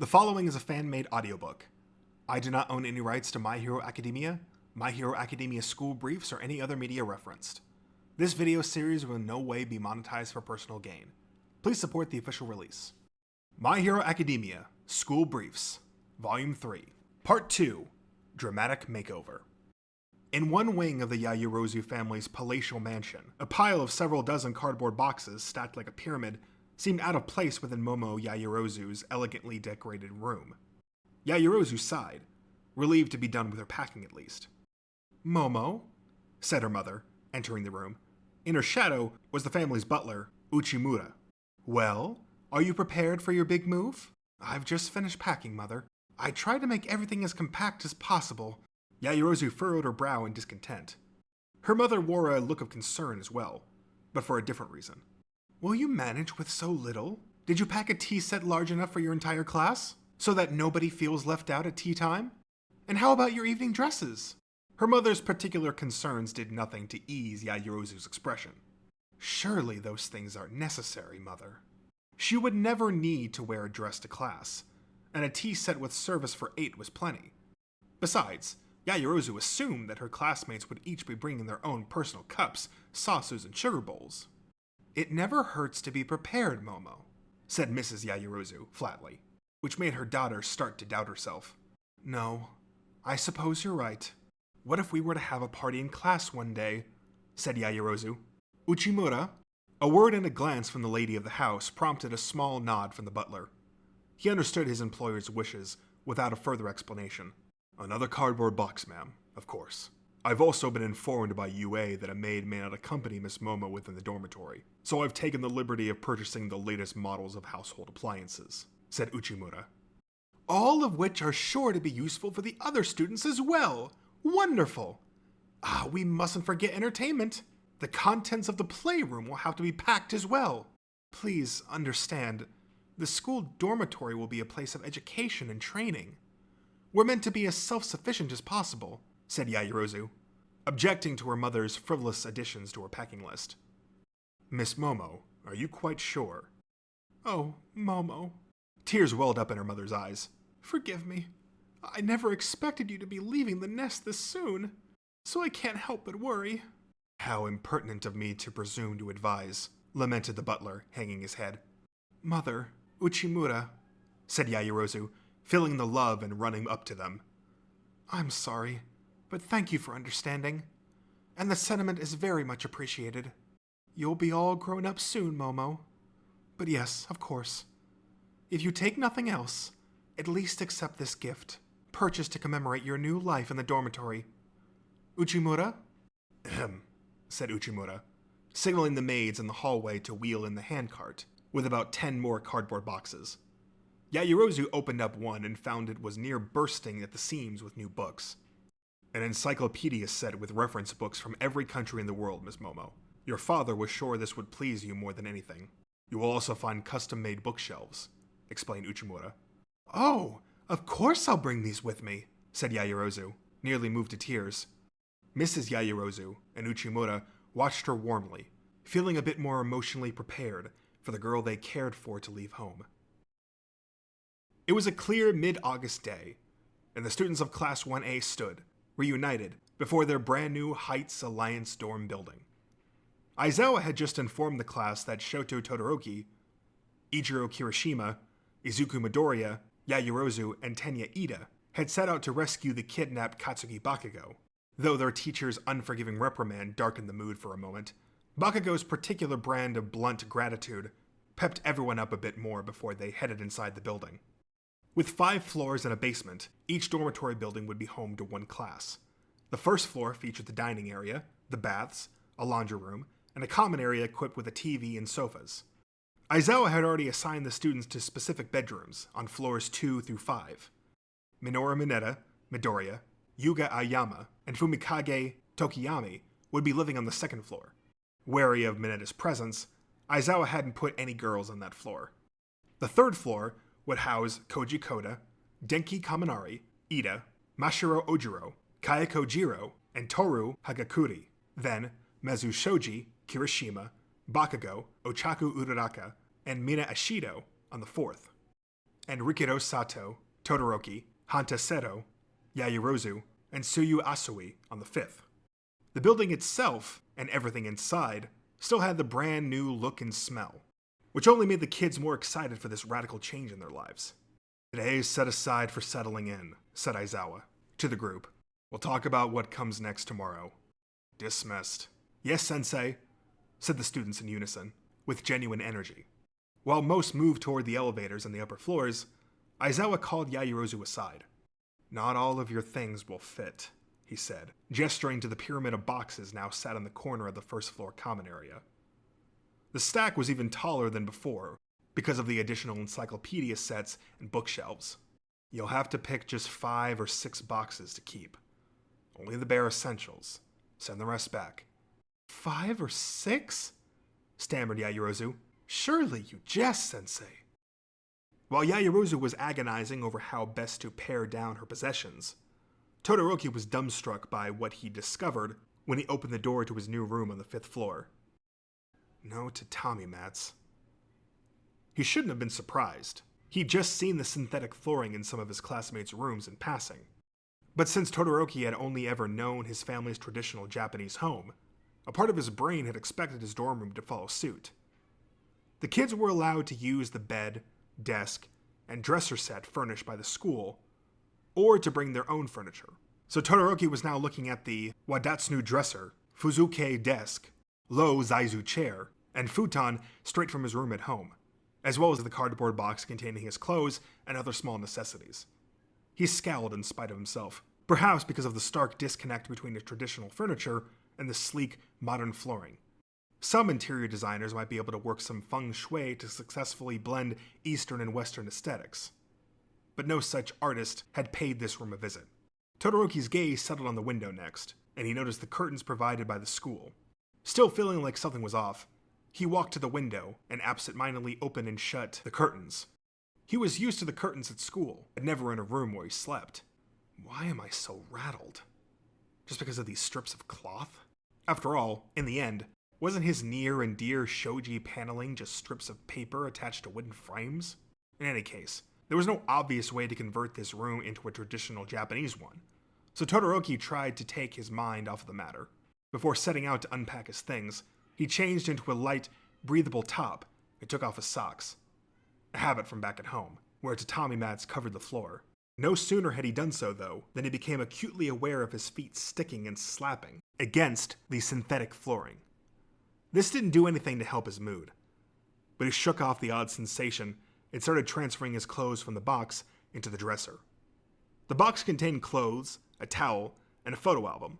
The following is a fan-made audiobook. I do not own any rights to My Hero Academia, My Hero Academia school briefs, or any other media referenced. This video series will in no way be monetized for personal gain. Please support the official release. My Hero Academia School Briefs, Volume 3, Part 2, Dramatic Makeover. In one wing of the Yaoyorozu family's palatial mansion, a pile of several dozen cardboard boxes stacked like a pyramid seemed out of place within Momo Yaoyorozu's elegantly decorated room. Yaoyorozu sighed, relieved to be done with her packing at least. "Momo," said her mother, entering the room. In her shadow was the family's butler, Uchimura. "Well, are you prepared for your big move?" "I've just finished packing, Mother. I tried to make everything as compact as possible." Yaoyorozu furrowed her brow in discontent. Her mother wore a look of concern as well, but for a different reason. "Will you manage with so little? Did you pack a tea set large enough for your entire class, so that nobody feels left out at tea time? And how about your evening dresses?" Her mother's particular concerns did nothing to ease Yaoyorozu's expression. "Surely those things aren't necessary, Mother." She would never need to wear a dress to class, and a tea set with service for 8 was plenty. Besides, Yaoyorozu assumed that her classmates would each be bringing their own personal cups, saucers, and sugar bowls. "It never hurts to be prepared, Momo," said Mrs. Yaoyorozu flatly, which made her daughter start to doubt herself. "No, I suppose you're right. What if we were to have a party in class one day?" said Yaoyorozu. "Uchimura?" A word and a glance from the lady of the house prompted a small nod from the butler. He understood his employer's wishes without a further explanation. "Another cardboard box, ma'am, of course. I've also been informed by UA that a maid may not accompany Miss Momo within the dormitory, so I've taken the liberty of purchasing the latest models of household appliances," said Uchimura. "All of which are sure to be useful for the other students as well. Wonderful! We mustn't forget entertainment. The contents of the playroom will have to be packed as well. Please understand, the school dormitory will be a place of education and training. We're meant to be as self-sufficient as possible," said Yaoyorozu, objecting to her mother's frivolous additions to her packing list. "Miss Momo, are you quite sure?" "Oh, Momo." Tears welled up in her mother's eyes. "Forgive me. I never expected you to be leaving the nest this soon, so I can't help but worry." "How impertinent of me to presume to advise," lamented the butler, hanging his head. "Mother, Uchimura," said Yaoyorozu, feeling the love and running up to them. "I'm sorry, but thank you for understanding, and the sentiment is very much appreciated. You'll be all grown up soon, Momo. But yes, of course. If you take nothing else, at least accept this gift, purchased to commemorate your new life in the dormitory. Uchimura?" "Ahem," said Uchimura, signaling the maids in the hallway to wheel in the handcart, with about 10 more cardboard boxes. Yaoyorozu opened up one and found it was near bursting at the seams with new books. "An encyclopedia set with reference books from every country in the world, Miss Momo. Your father was sure this would please you more than anything. You will also find custom-made bookshelves," explained Uchimura. "Oh, of course I'll bring these with me," said Yaoyorozu, nearly moved to tears. Mrs. Yaoyorozu and Uchimura watched her warmly, feeling a bit more emotionally prepared for the girl they cared for to leave home. It was a clear mid-August day, and the students of Class 1A stood, reunited, before their brand new Heights Alliance dorm building. Aizawa had just informed the class that Shoto Todoroki, Ichiro Kirishima, Izuku Midoriya, Yaoyorozu, and Tenya Ida had set out to rescue the kidnapped Katsuki Bakugo. Though their teacher's unforgiving reprimand darkened the mood for a moment, Bakugo's particular brand of blunt gratitude pepped everyone up a bit more before they headed inside the building. With 5 floors and a basement, each dormitory building would be home to one class. The first floor featured the dining area, the baths, a laundry room, and a common area equipped with a TV and sofas. Aizawa had already assigned the students to specific bedrooms on floors 2 through 5. Minoru Mineta, Midoriya, Yuga Aoyama, and Fumikage Tokiyami would be living on the second floor. Wary of Mineta's presence, Aizawa hadn't put any girls on that floor. The third floor would house Koji Koda, Denki Kaminari, Ida, Mashiro Ojiro, Kayako Jiro, and Toru Hagakuri. Then Mezu Shoji, Kirishima, Bakugo, Ochaku Uraraka, and Mina Ashido on the fourth. and Rikiro Sato, Todoroki, Hanta Seto, Yaoyorozu, and Tsuyu Asui on the 5th. The building itself, and everything inside, still had the brand new look and smell, which only made the kids more excited for this radical change in their lives. "Today is set aside for settling in," said Aizawa to the group. "We'll talk about what comes next tomorrow." "Dismissed." "Yes, sensei," said the students in unison, with genuine energy. While most moved toward the elevators and the upper floors, Aizawa called Yaoyorozu aside. "Not all of your things will fit," he said, gesturing to the pyramid of boxes now sat in the corner of the first floor common area. The stack was even taller than before, because of the additional encyclopedia sets and bookshelves. "You'll have to pick just 5 or 6 boxes to keep. Only the bare essentials. Send the rest back." "5 or 6? Stammered Yaoyorozu. "Surely you jest, sensei." While Yaoyorozu was agonizing over how best to pare down her possessions, Todoroki was dumbstruck by what he discovered when he opened the door to his new room on the 5th floor. No tatami mats. He shouldn't have been surprised. He'd just seen the synthetic flooring in some of his classmates' rooms in passing. But since Todoroki had only ever known his family's traditional Japanese home, a part of his brain had expected his dorm room to follow suit. The kids were allowed to use the bed, desk, and dresser set furnished by the school, or to bring their own furniture. So Todoroki was now looking at the Wadatsunu dresser, Fuzuke desk, low Zaizu chair, and futon straight from his room at home, as well as the cardboard box containing his clothes and other small necessities. He scowled in spite of himself, perhaps because of the stark disconnect between the traditional furniture and the sleek, modern flooring. Some interior designers might be able to work some feng shui to successfully blend Eastern and Western aesthetics, but no such artist had paid this room a visit. Todoroki's gaze settled on the window next, and he noticed the curtains provided by the school. Still feeling like something was off, he walked to the window and absent-mindedly opened and shut the curtains. He was used to the curtains at school, but never in a room where he slept. Why am I so rattled? Just because of these strips of cloth? After all, in the end, wasn't his near and dear shoji paneling just strips of paper attached to wooden frames? In any case, there was no obvious way to convert this room into a traditional Japanese one, so Todoroki tried to take his mind off of the matter. Before setting out to unpack his things, he changed into a light, breathable top and took off his socks. A habit from back at home, where tatami mats covered the floor. No sooner had he done so, though, than he became acutely aware of his feet sticking and slapping against the synthetic flooring. This didn't do anything to help his mood, but he shook off the odd sensation and started transferring his clothes from the box into the dresser. The box contained clothes, a towel, and a photo album.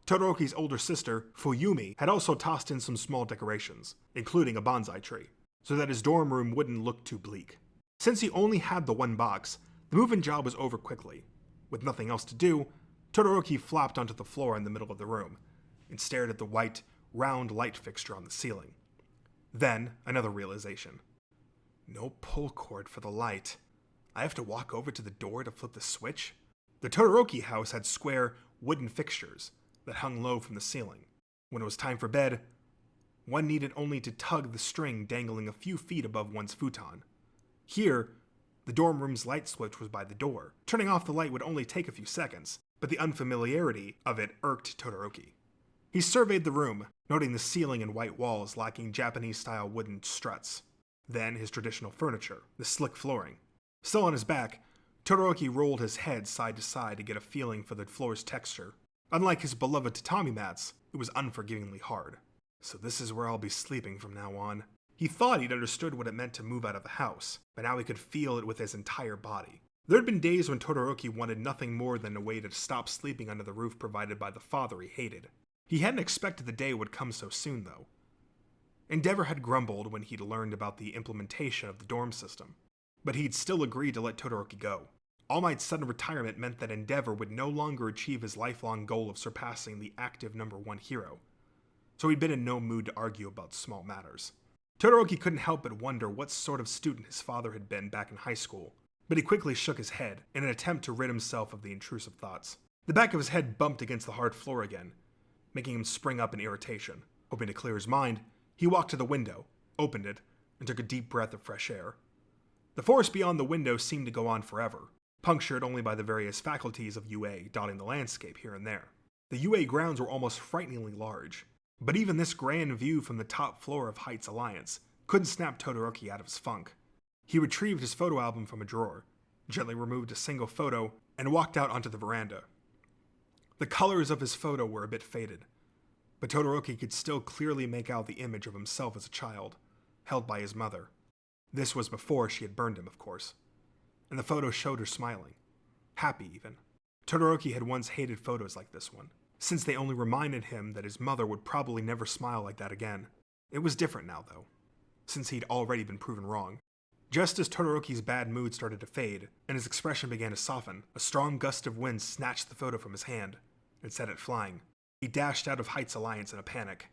Todoroki's older sister, Fuyumi, had also tossed in some small decorations, including a bonsai tree, so that his dorm room wouldn't look too bleak. Since he only had the one box, the move-in job was over quickly. With nothing else to do, Todoroki flopped onto the floor in the middle of the room and stared at the white, round light fixture on the ceiling. Then, another realization. No pull cord for the light. I have to walk over to the door to flip the switch? The Todoroki house had square, wooden fixtures that hung low from the ceiling. When it was time for bed, one needed only to tug the string dangling a few feet above one's futon. Here, the dorm room's light switch was by the door. Turning off the light would only take a few seconds, but the unfamiliarity of it irked Todoroki. He surveyed the room, noting the ceiling and white walls lacking Japanese-style wooden struts. Then his traditional furniture, the slick flooring. Still on his back, Todoroki rolled his head side to side to get a feeling for the floor's texture. Unlike his beloved tatami mats, it was unforgivingly hard. So this is where I'll be sleeping from now on. He thought he'd understood what it meant to move out of the house, but now he could feel it with his entire body. There had been days when Todoroki wanted nothing more than a way to stop sleeping under the roof provided by the father he hated. He hadn't expected the day would come so soon, though. Endeavor had grumbled when he'd learned about the implementation of the dorm system, but he'd still agreed to let Todoroki go. All Might's sudden retirement meant that Endeavor would no longer achieve his lifelong goal of surpassing the active #1 hero, so he'd been in no mood to argue about small matters. Todoroki couldn't help but wonder what sort of student his father had been back in high school, but he quickly shook his head in an attempt to rid himself of the intrusive thoughts. The back of his head bumped against the hard floor again, making him spring up in irritation. Hoping to clear his mind, he walked to the window, opened it, and took a deep breath of fresh air. The forest beyond the window seemed to go on forever, punctured only by the various faculties of UA dotting the landscape here and there. The UA grounds were almost frighteningly large, but even this grand view from the top floor of Heights Alliance couldn't snap Todoroki out of his funk. He retrieved his photo album from a drawer, gently removed a single photo, and walked out onto the veranda. The colors of his photo were a bit faded, but Todoroki could still clearly make out the image of himself as a child, held by his mother. This was before she had burned him, of course. And the photo showed her smiling. Happy, even. Todoroki had once hated photos like this one, since they only reminded him that his mother would probably never smile like that again. It was different now, though, since he'd already been proven wrong. Just as Todoroki's bad mood started to fade, and his expression began to soften, a strong gust of wind snatched the photo from his hand and set it flying. He dashed out of Heights Alliance in a panic.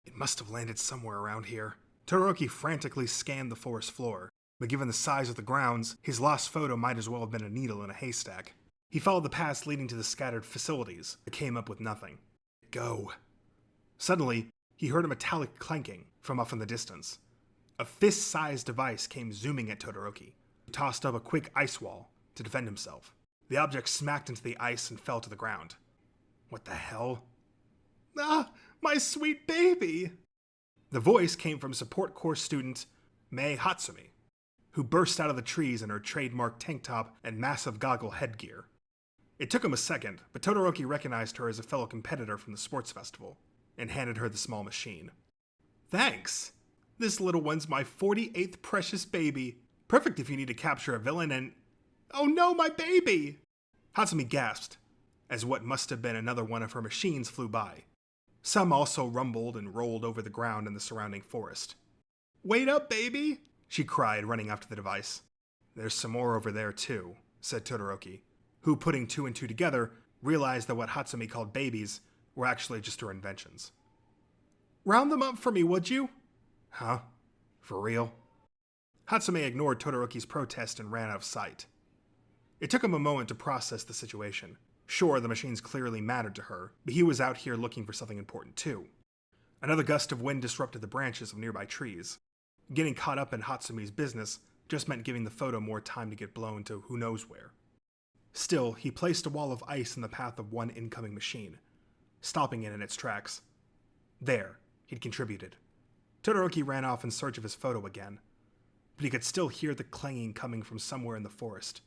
It must have landed somewhere around here. Todoroki frantically scanned the forest floor, but given the size of the grounds, his lost photo might as well have been a needle in a haystack. He followed the paths leading to the scattered facilities, but came up with nothing. Go. Suddenly, he heard a metallic clanking from off in the distance. A fist-sized device came zooming at Todoroki, who tossed up a quick ice wall to defend himself. The object smacked into the ice and fell to the ground. What the hell? Ah, my sweet baby! The voice came from support course student Mei Hatsume, who burst out of the trees in her trademark tank top and massive goggle headgear. It took him a second, but Todoroki recognized her as a fellow competitor from the sports festival and handed her the small machine. Thanks! This little one's my 48th precious baby. Perfect if you need to capture a villain and... Oh no, my baby! Hatsume gasped, as what must have been another one of her machines flew by. Some also rumbled and rolled over the ground in the surrounding forest. Wait up, baby! She cried, running after the device. There's some more over there too, said Todoroki, who, putting two and two together, realized that what Hatsume called babies were actually just her inventions. Round them up for me, would you? Huh? For real? Hatsume ignored Todoroki's protest and ran out of sight. It took him a moment to process the situation. Sure, the machines clearly mattered to her, but he was out here looking for something important too. Another gust of wind disrupted the branches of nearby trees. Getting caught up in Hatsume's business just meant giving the photo more time to get blown to who knows where. Still, he placed a wall of ice in the path of one incoming machine, stopping it in its tracks. There, he'd contributed. Todoroki ran off in search of his photo again, but he could still hear the clanging coming from somewhere in the forest.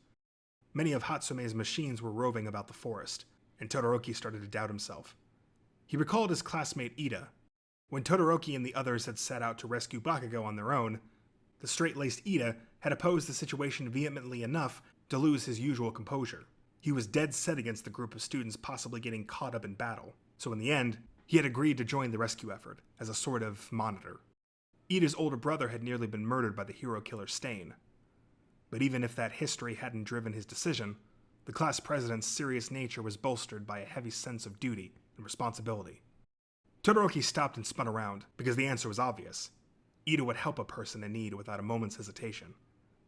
Many of Hatsume's machines were roving about the forest, and Todoroki started to doubt himself. He recalled his classmate Ida. When Todoroki and the others had set out to rescue Bakugo on their own, the straight-laced Ida had opposed the situation vehemently enough to lose his usual composure. He was dead set against the group of students possibly getting caught up in battle, so in the end, he had agreed to join the rescue effort as a sort of monitor. Ida's older brother had nearly been murdered by the hero killer Stain. But even if that history hadn't driven his decision, the class president's serious nature was bolstered by a heavy sense of duty and responsibility. Todoroki stopped and spun around, because the answer was obvious. Ida would help a person in need without a moment's hesitation,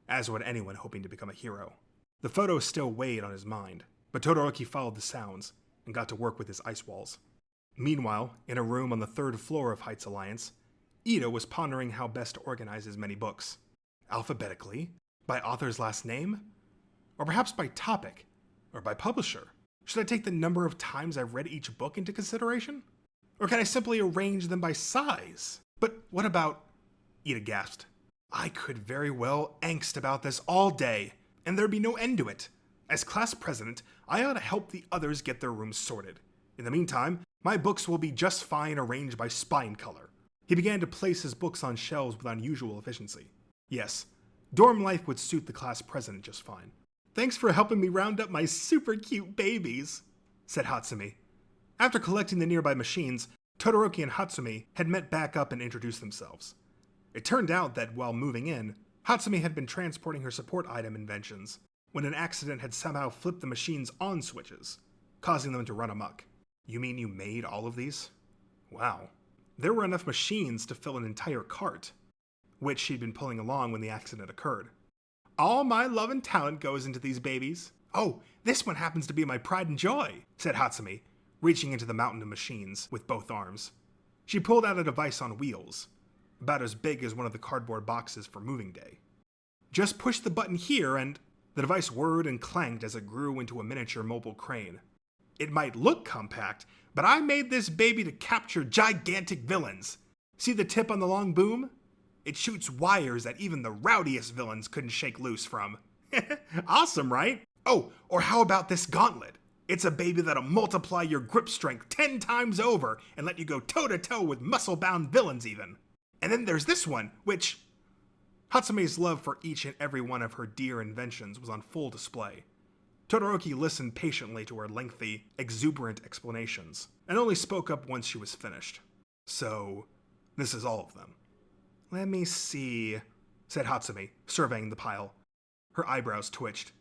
as would anyone hoping to become a hero. The photo still weighed on his mind, but Todoroki followed the sounds and got to work with his ice walls. Meanwhile, in a room on the third floor of Heights Alliance, Ida was pondering how best to organize his many books. Alphabetically? By author's last name? Or perhaps by topic? Or by publisher? Should I take the number of times I've read each book into consideration? Or can I simply arrange them by size? But what about... Ida gasped. I could very well angst about this all day, and there'd be no end to it. As class president, I ought to help the others get their rooms sorted. In the meantime, my books will be just fine arranged by spine color. He began to place his books on shelves with unusual efficiency. Yes, dorm life would suit the class president just fine. Thanks for helping me round up my super cute babies, said Hatsume. After collecting the nearby machines, Todoroki and Hatsume had met back up and introduced themselves. It turned out that while moving in, Hatsume had been transporting her support item inventions when an accident had somehow flipped the machines on switches, causing them to run amok. You mean you made all of these? Wow. There were enough machines to fill an entire cart, which she'd been pulling along when the accident occurred. All my love and talent goes into these babies. Oh, this one happens to be my pride and joy, said Hatsume, reaching into the mountain of machines with both arms. She pulled out a device on wheels, about as big as one of the cardboard boxes for moving day. Just push the button here and... The device whirred and clanged as it grew into a miniature mobile crane. It might look compact, but I made this baby to capture gigantic villains. See the tip on the long boom? It shoots wires that even the rowdiest villains couldn't shake loose from. Awesome, right? Oh, or how about this gauntlet? It's a baby that'll multiply your grip strength 10 times over and let you go toe-to-toe with muscle-bound villains even. And then there's this one, which... Hatsume's love for each and every one of her dear inventions was on full display. Todoroki listened patiently to her lengthy, exuberant explanations, and only spoke up once she was finished. So, this is all of them. Let me see, said Hatsume, surveying the pile. Her eyebrows twitched.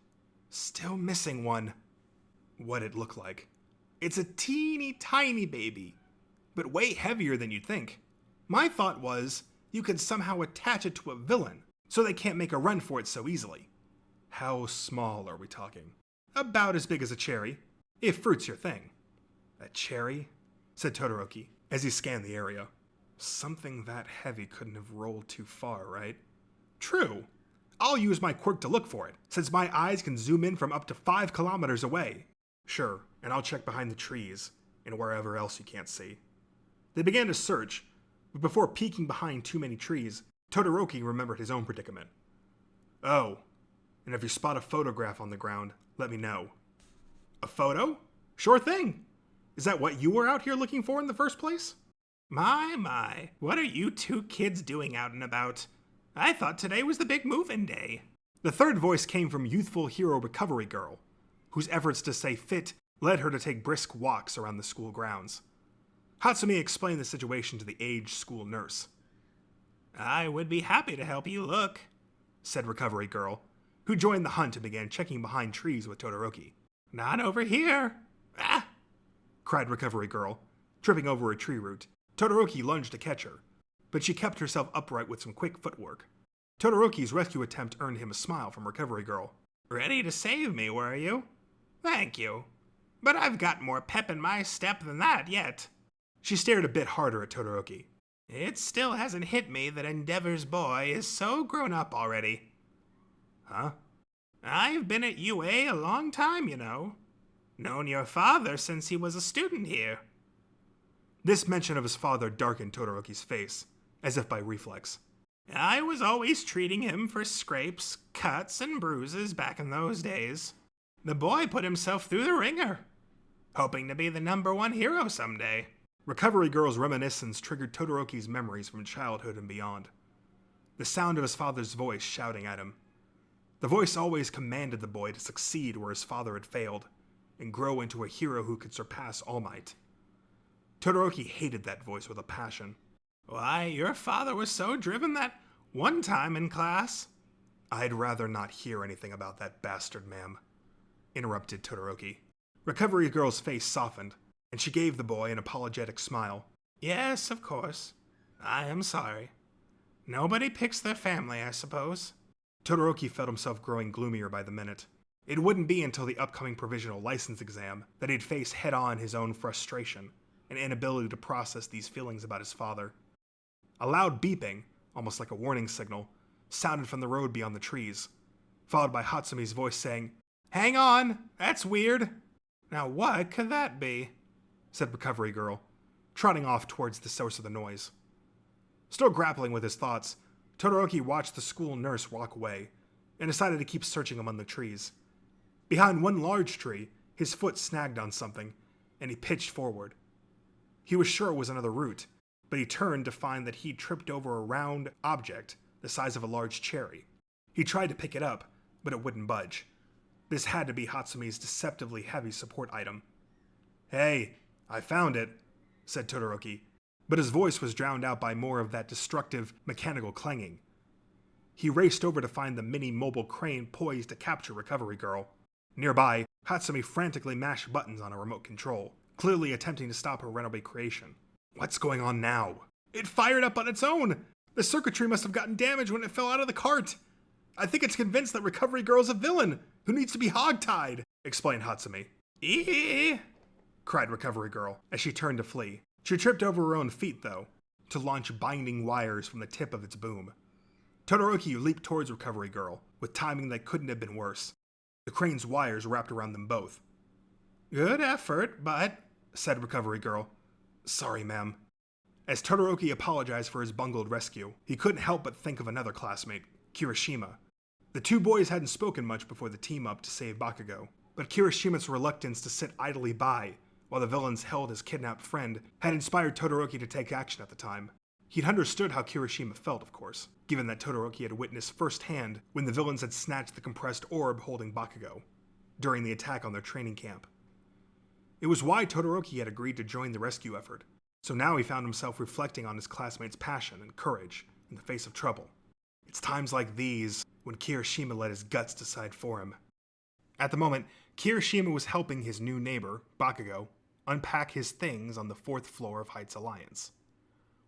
Still missing one. What'd it look like? It's a teeny tiny baby, but way heavier than you'd think. My thought was, you could somehow attach it to a villain, so they can't make a run for it so easily. How small are we talking? About as big as a cherry, if fruit's your thing. A cherry? Said Todoroki, as he scanned the area. Something that heavy couldn't have rolled too far, right? True. I'll use my quirk to look for it, since my eyes can zoom in from up to 5 kilometers away. Sure, and I'll check behind the trees, and wherever else you can't see. They began to search, but before peeking behind too many trees, Todoroki remembered his own predicament. Oh, and if you spot a photograph on the ground, let me know. A photo? Sure thing. Is that what you were out here looking for in the first place? My, what are you two kids doing out and about? I thought today was the big move-in day. The third voice came from youthful hero Recovery Girl, whose efforts to stay fit led her to take brisk walks around the school grounds. Hatsume explained the situation to the aged school nurse. I would be happy to help you look, said Recovery Girl, who joined the hunt and began checking behind trees with Todoroki. Not over here. Ah! Cried Recovery Girl, tripping over a tree root. Todoroki lunged to catch her, but she kept herself upright with some quick footwork. Todoroki's rescue attempt earned him a smile from Recovery Girl. Ready to save me, were you? Thank you. But I've got more pep in my step than that yet. She stared a bit harder at Todoroki. It still hasn't hit me that Endeavor's boy is so grown up already. Huh? I've been at UA a long time, you know. Known your father since he was a student here. This mention of his father darkened Todoroki's face, as if by reflex. I was always treating him for scrapes, cuts, and bruises back in those days. The boy put himself through the ringer, hoping to be the #1 hero someday. Recovery Girl's reminiscence triggered Todoroki's memories from childhood and beyond. The sound of his father's voice shouting at him. The voice always commanded the boy to succeed where his father had failed, and grow into a hero who could surpass All Might. Todoroki hated that voice with a passion. Why, your father was so driven that one time in class... I'd rather not hear anything about that bastard, ma'am, interrupted Todoroki. Recovery Girl's face softened, and she gave the boy an apologetic smile. Yes, of course. I am sorry. Nobody picks their family, I suppose. Todoroki felt himself growing gloomier by the minute. It wouldn't be until the upcoming provisional license exam that he'd face head-on his own frustration and inability to process these feelings about his father. A loud beeping, almost like a warning signal, sounded from the road beyond the trees, followed by Hatsume's voice saying, Hang on, that's weird. Now what could that be? Said Recovery Girl, trotting off towards the source of the noise. Still grappling with his thoughts, Todoroki watched the school nurse walk away and decided to keep searching among the trees. Behind one large tree, his foot snagged on something, and he pitched forward. He was sure it was another root, but he turned to find that he'd tripped over a round object the size of a large cherry. He tried to pick it up, but it wouldn't budge. This had to be Hatsume's deceptively heavy support item. Hey, I found it, said Todoroki, but his voice was drowned out by more of that destructive, mechanical clanging. He raced over to find the mini mobile crane poised to capture Recovery Girl. Nearby, Hatsume frantically mashed buttons on a remote control, clearly attempting to stop her runaway creation. What's going on now? It fired up on its own! The circuitry must have gotten damaged when it fell out of the cart! I think it's convinced that Recovery Girl's a villain who needs to be hogtied, explained Hatsume. Eee! Cried Recovery Girl as she turned to flee. She tripped over her own feet, though, to launch binding wires from the tip of its boom. Todoroki leaped towards Recovery Girl, with timing that couldn't have been worse. The crane's wires wrapped around them both. "Good effort, but," said Recovery Girl. "Sorry, ma'am." As Todoroki apologized for his bungled rescue, he couldn't help but think of another classmate, Kirishima. The two boys hadn't spoken much before the team-up to save Bakugo, but Kirishima's reluctance to sit idly by while the villains held his kidnapped friend had inspired Todoroki to take action at the time. He'd understood how Kirishima felt, of course, given that Todoroki had witnessed firsthand when the villains had snatched the compressed orb holding Bakugo during the attack on their training camp. It was why Todoroki had agreed to join the rescue effort, so now he found himself reflecting on his classmates' passion and courage in the face of trouble. It's times like these when Kirishima let his guts decide for him. At the moment, Kirishima was helping his new neighbor, Bakugo, unpack his things on the 4th floor of Heights Alliance.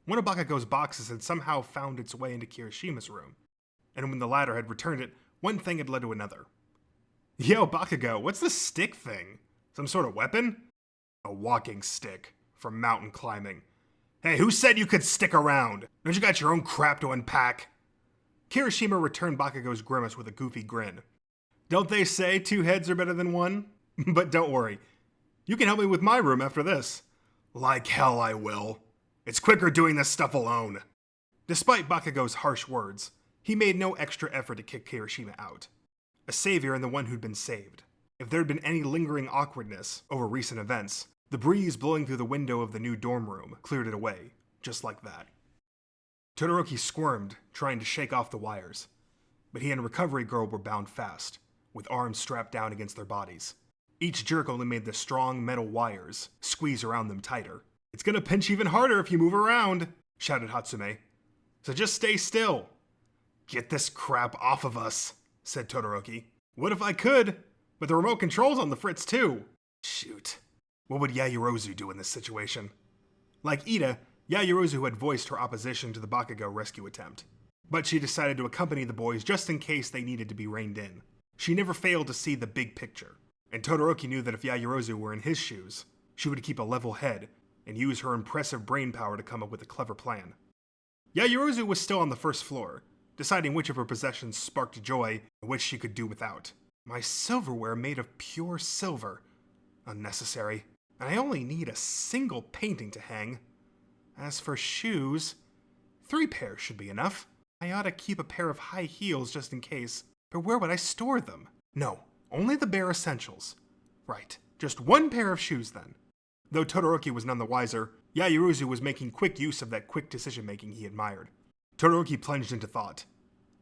One of Bakugo's boxes had somehow found its way into Kirishima's room, and when the latter had returned it, one thing had led to another. "Yo, Bakugo, what's this stick thing? Some sort of weapon?" "A walking stick, for mountain climbing." "Hey, who said you could stick around? Don't you got your own crap to unpack?" Kirishima returned Bakugo's grimace with a goofy grin. "Don't they say 2 heads are better than 1? But don't worry, you can help me with my room after this." "Like hell I will. It's quicker doing this stuff alone." Despite Bakugo's harsh words, he made no extra effort to kick Kirishima out. A savior and the one who'd been saved. If there'd been any lingering awkwardness over recent events, the breeze blowing through the window of the new dorm room cleared it away, just like that. Todoroki squirmed, trying to shake off the wires, but he and Recovery Girl were bound fast, with arms strapped down against their bodies. Each jerk only made the strong metal wires squeeze around them tighter. "It's gonna pinch even harder if you move around," shouted Hatsume. "So just stay still." "Get this crap off of us," said Todoroki. "What if I could? But the remote control's on the fritz too." Shoot. What would Yaoyorozu do in this situation? Like Ida, Yaoyorozu had voiced her opposition to the Bakugo rescue attempt, but she decided to accompany the boys just in case they needed to be reined in. She never failed to see the big picture, and Todoroki knew that if Yaoyorozu were in his shoes, she would keep a level head and use her impressive brain power to come up with a clever plan. Yaoyorozu was still on the 1st floor, deciding which of her possessions sparked joy and which she could do without. My silverware made of pure silver. Unnecessary. And I only need a single painting to hang. As for shoes, 3 pairs should be enough. I ought to keep a pair of high heels just in case, but where would I store them? No, only the bare essentials. Right, just 1 pair of shoes then. Though Todoroki was none the wiser, Yaoyorozu was making quick use of that quick decision-making he admired. Todoroki plunged into thought.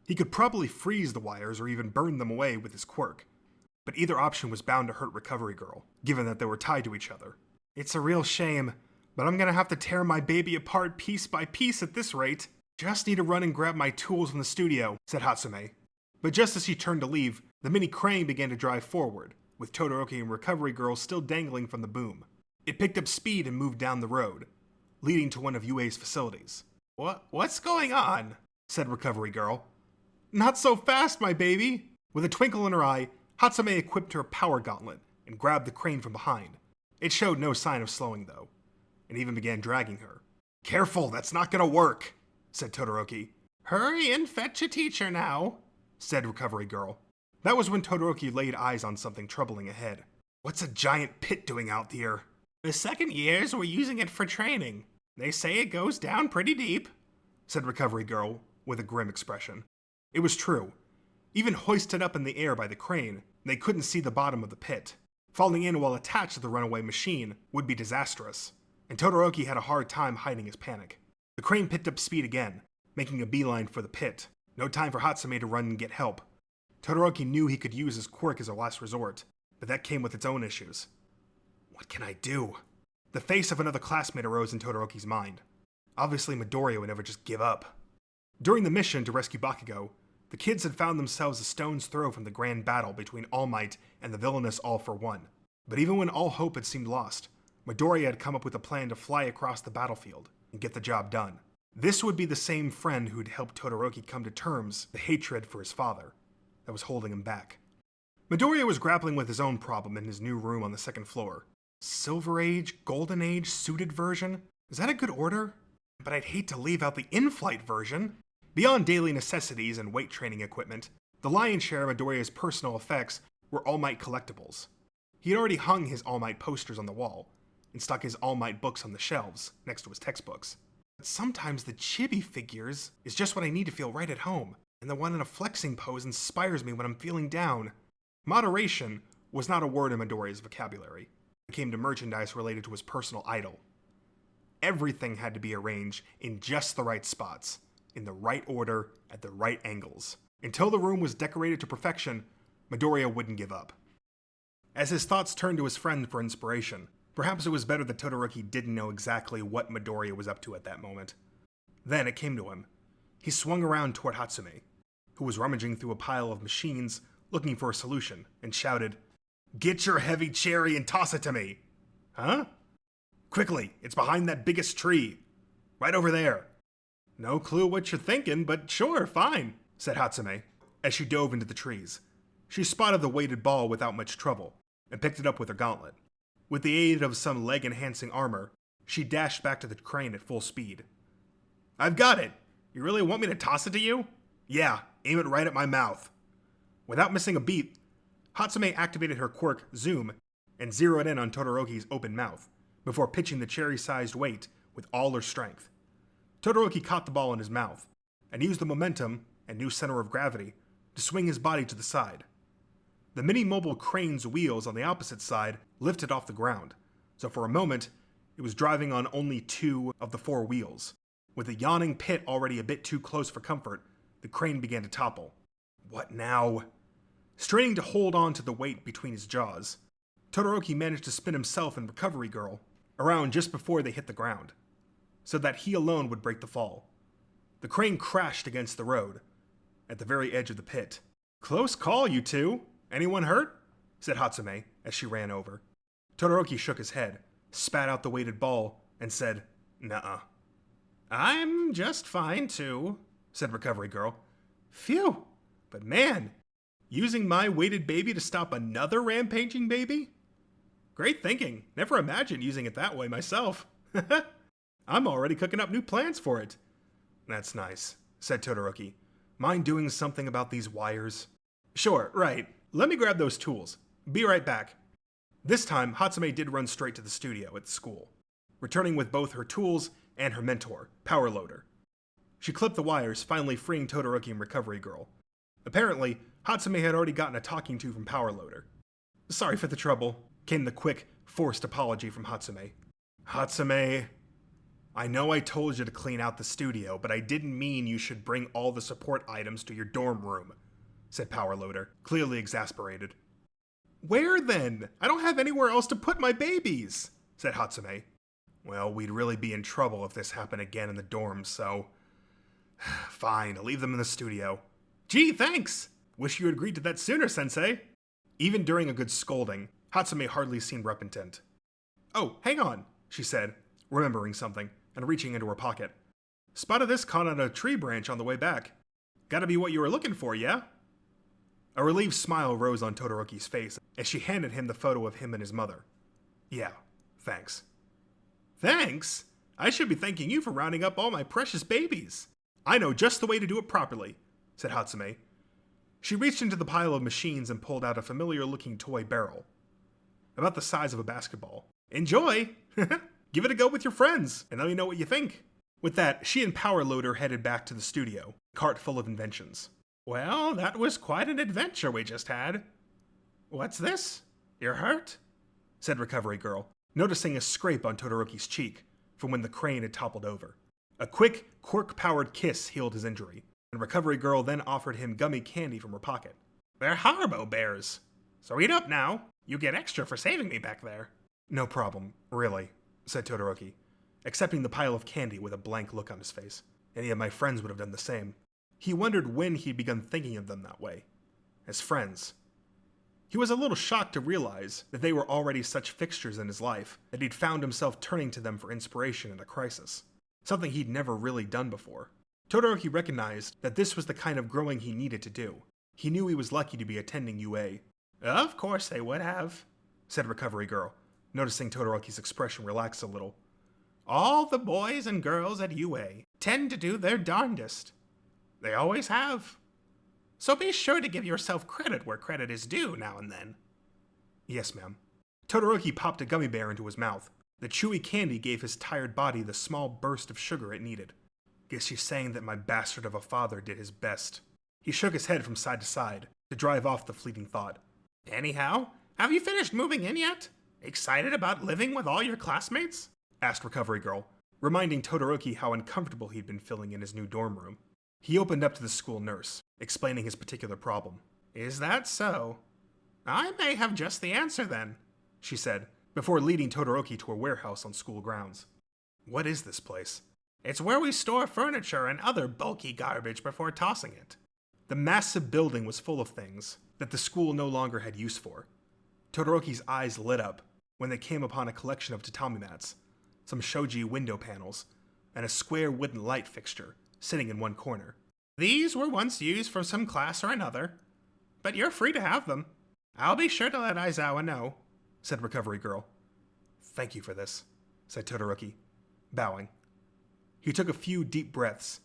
He could probably freeze the wires or even burn them away with his quirk, but either option was bound to hurt Recovery Girl, given that they were tied to each other. It's a real shame, but I'm gonna have to tear my baby apart piece by piece at this rate. Just need to run and grab my tools from the studio, said Hatsume. But just as she turned to leave, the mini crane began to drive forward, with Todoroki and Recovery Girl still dangling from the boom. It picked up speed and moved down the road, leading to one of UA's facilities. What's going on? Said Recovery Girl. Not so fast, my baby! With a twinkle in her eye, Hatsume equipped her power gauntlet and grabbed the crane from behind. It showed no sign of slowing, though, and even began dragging her. Careful, that's not gonna work, said Todoroki. Hurry and fetch a teacher now, said Recovery Girl. That was when Todoroki laid eyes on something troubling ahead. What's a giant pit doing out here? The second years were using it for training. They say it goes down pretty deep, said Recovery Girl with a grim expression. It was true. Even hoisted up in the air by the crane, they couldn't see the bottom of the pit. Falling in while attached to the runaway machine would be disastrous, and Todoroki had a hard time hiding his panic. The crane picked up speed again, making a beeline for the pit. No time for Hatsume to run and get help. Todoroki knew he could use his quirk as a last resort, but that came with its own issues. What can I do? The face of another classmate arose in Todoroki's mind. Obviously Midoriya would never just give up. During the mission to rescue Bakugo, the kids had found themselves a stone's throw from the grand battle between All Might and the villainous All for One. But even when all hope had seemed lost, Midoriya had come up with a plan to fly across the battlefield and get the job done. This would be the same friend who'd helped Todoroki come to terms with the hatred for his father that was holding him back. Midoriya was grappling with his own problem in his new room on the 2nd floor. Silver Age, Golden Age, suited version? Is that a good order? But I'd hate to leave out the in-flight version. Beyond daily necessities and weight training equipment, the lion's share of Midoriya's personal effects were All Might collectibles. He had already hung his All Might posters on the wall, and stuck his All Might books on the shelves, next to his textbooks. But sometimes the chibi figures is just what I need to feel right at home, and the one in a flexing pose inspires me when I'm feeling down. Moderation was not a word in Midoriya's vocabulary. It came to merchandise related to his personal idol. Everything had to be arranged in just the right spots, in the right order, at the right angles. Until the room was decorated to perfection, Midoriya wouldn't give up. As his thoughts turned to his friend for inspiration, perhaps it was better that Todoroki didn't know exactly what Midoriya was up to at that moment. Then it came to him. He swung around toward Hatsume, who was rummaging through a pile of machines looking for a solution, and shouted, "Get your heavy cherry and toss it to me!" "Huh?" "Quickly, it's behind that biggest tree. Right over there." "No clue what you're thinking, but sure, fine," said Hatsume, as she dove into the trees. She spotted the weighted ball without much trouble, and picked it up with her gauntlet. With the aid of some leg-enhancing armor, she dashed back to the crane at full speed. "I've got it! You really want me to toss it to you?" "Yeah, aim it right at my mouth." Without missing a beat, Hatsume activated her quirk, Zoom, and zeroed in on Todoroki's open mouth, before pitching the cherry-sized weight with all her strength. Todoroki caught the ball in his mouth, and used the momentum and new center of gravity to swing his body to the side. The mini-mobile crane's wheels on the opposite side lifted off the ground, so for a moment, it was driving on only 2 of the 4 wheels. With the yawning pit already a bit too close for comfort, the crane began to topple. What now? Straining to hold on to the weight between his jaws, Todoroki managed to spin himself and Recovery Girl around just before they hit the ground, so that he alone would break the fall. The crane crashed against the road, at the very edge of the pit. "Close call, you two. Anyone hurt?" said Hatsume as she ran over. Todoroki shook his head, spat out the weighted ball, and said, "Nuh-uh." "I'm just fine, too," said Recovery Girl. "Phew, but man, using my weighted baby to stop another rampaging baby? Great thinking. Never imagined using it that way myself. I'm already cooking up new plans for it." "That's nice," said Todoroki. "Mind doing something about these wires?" "Sure, right. Let me grab those tools. Be right back." This time, Hatsume did run straight to the studio at the school, returning with both her tools and her mentor, Power Loader. She clipped the wires, finally freeing Todoroki and Recovery Girl. Apparently, Hatsume had already gotten a talking to from Power Loader. "Sorry for the trouble," came the quick, forced apology from Hatsume. "Hatsume, I know I told you to clean out the studio, but I didn't mean you should bring all the support items to your dorm room," said Power Loader, clearly exasperated. "Where then? I don't have anywhere else to put my babies," said Hatsume. "Well, we'd really be in trouble if this happened again in the dorms, so... Fine, I'll leave them in the studio." "Gee, thanks! Wish you had agreed to that sooner, Sensei." Even during a good scolding, Hatsume hardly seemed repentant. "Oh, hang on," she said, remembering something, and reaching into her pocket. "Spotted this caught on a tree branch on the way back. Gotta be what you were looking for, yeah?" A relieved smile rose on Todoroki's face as she handed him the photo of him and his mother. "Yeah, thanks." "Thanks? I should be thanking you for rounding up all my precious babies. I know just the way to do it properly," said Hatsume. She reached into the pile of machines and pulled out a familiar-looking toy barrel, about the size of a basketball. "Enjoy! Give it a go with your friends, and let me know what you think." With that, she and Power Loader headed back to the studio, cart full of inventions. "Well, that was quite an adventure we just had. What's this? You're hurt?" said Recovery Girl, noticing a scrape on Todoroki's cheek from when the crane had toppled over. A quick, quirk-powered kiss healed his injury, and Recovery Girl then offered him gummy candy from her pocket. "They're Haribo bears, so eat up now. You get extra for saving me back there." "No problem, really," said Todoroki, accepting the pile of candy with a blank look on his face. Any of my friends would have done the same. He wondered when he'd begun thinking of them that way, as friends. He was a little shocked to realize that they were already such fixtures in his life that he'd found himself turning to them for inspiration in a crisis, something he'd never really done before. Todoroki recognized that this was the kind of growing he needed to do. He knew he was lucky to be attending UA. "Of course they would have," said Recovery Girl, noticing Todoroki's expression relax a little. "All the boys and girls at UA tend to do their darndest. They always have. So be sure to give yourself credit where credit is due now and then. Yes, ma'am. Todoroki popped a gummy bear into his mouth. The chewy candy gave his tired body the small burst of sugar it needed. Guess she's saying that my bastard of a father did his best. He shook his head from side to side to drive off the fleeting thought. Anyhow, have you finished moving in yet? Excited about living with all your classmates? Asked Recovery Girl, reminding Todoroki how uncomfortable he'd been feeling in his new dorm room. He opened up to the school nurse, explaining his particular problem. Is that so? I may have just the answer then, she said, before leading Todoroki to a warehouse on school grounds. What is this place? It's where we store furniture and other bulky garbage before tossing it. The massive building was full of things that the school no longer had use for. Todoroki's eyes lit up when they came upon a collection of tatami mats, some shoji window panels, and a square wooden light fixture sitting in one corner. These were once used for some class or another, but you're free to have them. I'll be sure to let Aizawa know, said Recovery Girl. Thank you for this, said Todoroki, bowing. He took a few deep breaths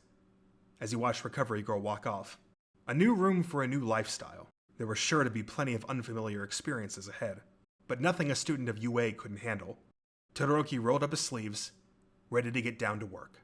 as he watched Recovery Girl walk off. A new room for a new lifestyle. There were sure to be plenty of unfamiliar experiences ahead, but nothing a student of UA couldn't handle. Todoroki rolled up his sleeves, ready to get down to work.